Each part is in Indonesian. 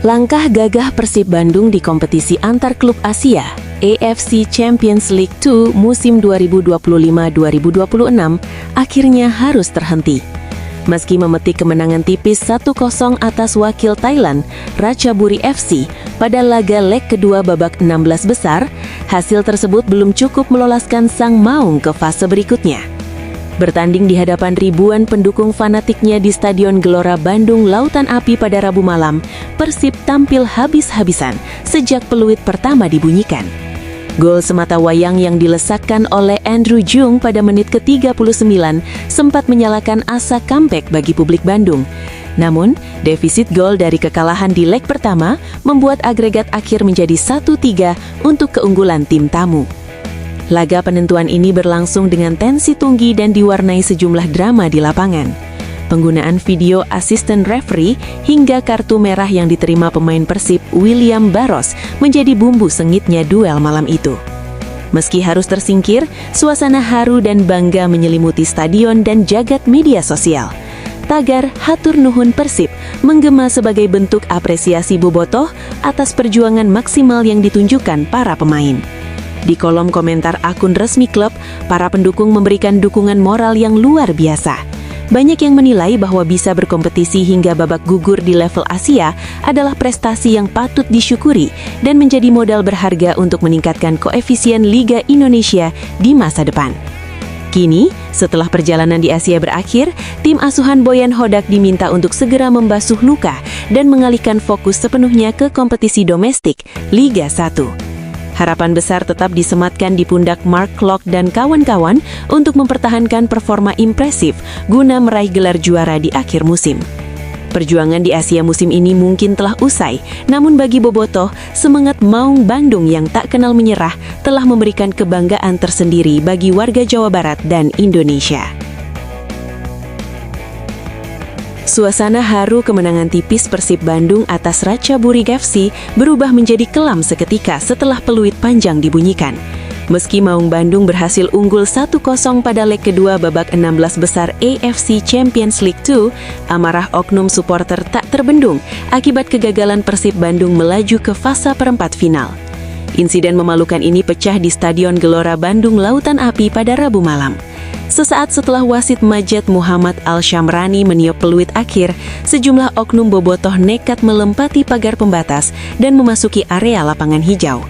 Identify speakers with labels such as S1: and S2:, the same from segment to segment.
S1: Langkah gagah Persib Bandung di kompetisi antar klub Asia, AFC Champions League 2 musim 2025-2026 akhirnya harus terhenti. Meski memetik kemenangan tipis 1-0 atas wakil Thailand, Ratchaburi FC, pada laga leg kedua babak 16 besar, hasil tersebut belum cukup meloloskan Sang Maung ke fase berikutnya. Bertanding di hadapan ribuan pendukung fanatiknya di Stadion Gelora Bandung Lautan Api pada Rabu malam, Persib tampil habis-habisan sejak peluit pertama dibunyikan. Gol semata wayang yang dilesakkan oleh Andrew Jung pada menit ke-39 sempat menyalakan asa comeback bagi publik Bandung. Namun, defisit gol dari kekalahan di leg pertama membuat agregat akhir menjadi 1-3 untuk keunggulan tim tamu. Laga penentuan ini berlangsung dengan tensi tinggi dan diwarnai sejumlah drama di lapangan. Penggunaan video asisten referee hingga kartu merah yang diterima pemain Persib William Barros menjadi bumbu sengitnya duel malam itu. Meski harus tersingkir, suasana haru dan bangga menyelimuti stadion dan jagat media sosial. Tagar Hatur Nuhun Persib menggema sebagai bentuk apresiasi bobotoh atas perjuangan maksimal yang ditunjukkan para pemain. Di kolom komentar akun resmi klub, para pendukung memberikan dukungan moral yang luar biasa. Banyak yang menilai bahwa bisa berkompetisi hingga babak gugur di level Asia adalah prestasi yang patut disyukuri dan menjadi modal berharga untuk meningkatkan koefisien Liga Indonesia di masa depan. Kini, setelah perjalanan di Asia berakhir, tim asuhan Boyan Hodak diminta untuk segera membasuh luka dan mengalihkan fokus sepenuhnya ke kompetisi domestik Liga 1. Harapan besar tetap disematkan di pundak Mark Klok dan kawan-kawan untuk mempertahankan performa impresif guna meraih gelar juara di akhir musim. Perjuangan di Asia musim ini mungkin telah usai, namun bagi bobotoh, semangat Maung Bandung yang tak kenal menyerah telah memberikan kebanggaan tersendiri bagi warga Jawa Barat dan Indonesia. Suasana haru kemenangan tipis Persib Bandung atas Ratchaburi FC berubah menjadi kelam seketika setelah peluit panjang dibunyikan. Meski Maung Bandung berhasil unggul 1-0 pada leg kedua babak 16 besar AFC Champions League 2, amarah oknum supporter tak terbendung akibat kegagalan Persib Bandung melaju ke fase perempat final. Insiden memalukan ini pecah di Stadion Gelora Bandung Lautan Api pada Rabu malam. Sesaat setelah wasit Majed Muhammad Al-Shamrani meniup peluit akhir, sejumlah oknum bobotoh nekat melempati pagar pembatas dan memasuki area lapangan hijau.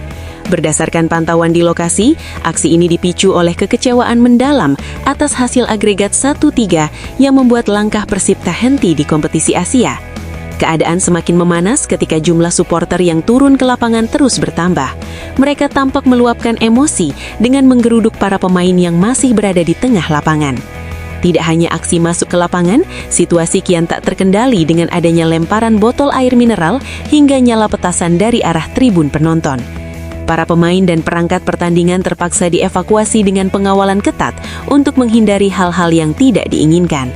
S1: Berdasarkan pantauan di lokasi, aksi ini dipicu oleh kekecewaan mendalam atas hasil agregat 1-3 yang membuat langkah Persib tak henti di kompetisi Asia. Keadaan semakin memanas ketika jumlah supporter yang turun ke lapangan terus bertambah. Mereka tampak meluapkan emosi dengan menggeruduk para pemain yang masih berada di tengah lapangan. Tidak hanya aksi masuk ke lapangan, situasi kian tak terkendali dengan adanya lemparan botol air mineral hingga nyala petasan dari arah tribun penonton. Para pemain dan perangkat pertandingan terpaksa dievakuasi dengan pengawalan ketat untuk menghindari hal-hal yang tidak diinginkan.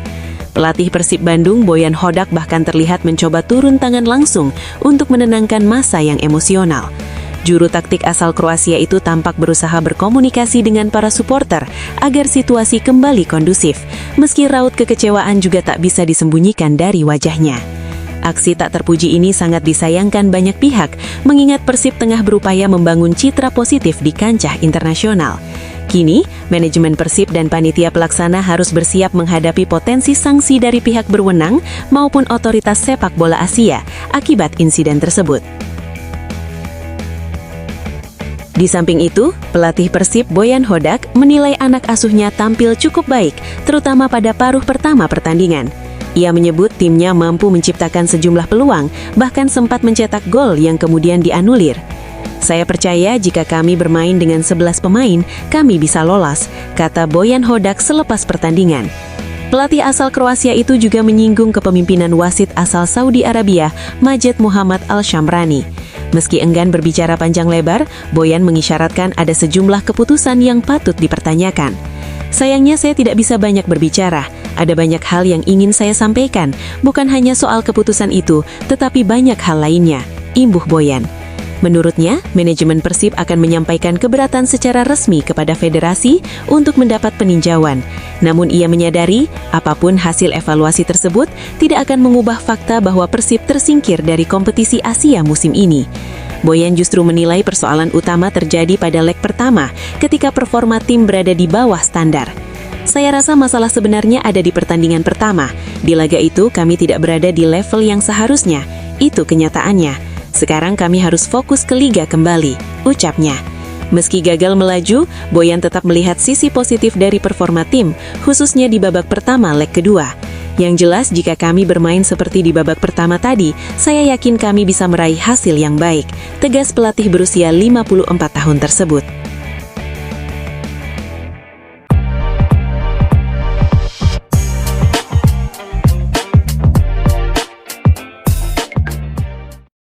S1: Pelatih Persib Bandung, Boyan Hodak, bahkan terlihat mencoba turun tangan langsung untuk menenangkan massa yang emosional. Juru taktik asal Kroasia itu tampak berusaha berkomunikasi dengan para supporter agar situasi kembali kondusif, meski raut kekecewaan juga tak bisa disembunyikan dari wajahnya. Aksi tak terpuji ini sangat disayangkan banyak pihak, mengingat Persib tengah berupaya membangun citra positif di kancah internasional. Kini, manajemen Persib dan panitia pelaksana harus bersiap menghadapi potensi sanksi dari pihak berwenang maupun otoritas sepak bola Asia akibat insiden tersebut. Di samping itu, pelatih Persib Boyan Hodak menilai anak asuhnya tampil cukup baik, terutama pada paruh pertama pertandingan. Ia menyebut timnya mampu menciptakan sejumlah peluang, bahkan sempat mencetak gol yang kemudian dianulir. Saya percaya jika kami bermain dengan 11 pemain, kami bisa lolos, kata Boyan Hodak selepas pertandingan. Pelatih asal Kroasia itu juga menyinggung kepemimpinan wasit asal Saudi Arabia, Majed Muhammad Al-Shamrani. Meski enggan berbicara panjang lebar, Boyan mengisyaratkan ada sejumlah keputusan yang patut dipertanyakan. Sayangnya saya tidak bisa banyak berbicara. Ada banyak hal yang ingin saya sampaikan, bukan hanya soal keputusan itu, tetapi banyak hal lainnya, imbuh Boyan. Menurutnya, manajemen Persib akan menyampaikan keberatan secara resmi kepada federasi untuk mendapat peninjauan. Namun ia menyadari, apapun hasil evaluasi tersebut tidak akan mengubah fakta bahwa Persib tersingkir dari kompetisi Asia musim ini. Boyan justru menilai persoalan utama terjadi pada leg pertama ketika performa tim berada di bawah standar. Saya rasa masalah sebenarnya ada di pertandingan pertama. Di laga itu kami tidak berada di level yang seharusnya. Itu kenyataannya. Sekarang kami harus fokus ke Liga kembali, ucapnya. Meski gagal melaju, Boyan tetap melihat sisi positif dari performa tim, khususnya di babak pertama leg kedua. Yang jelas jika kami bermain seperti di babak pertama tadi, saya yakin kami bisa meraih hasil yang baik, tegas pelatih berusia 54 tahun tersebut.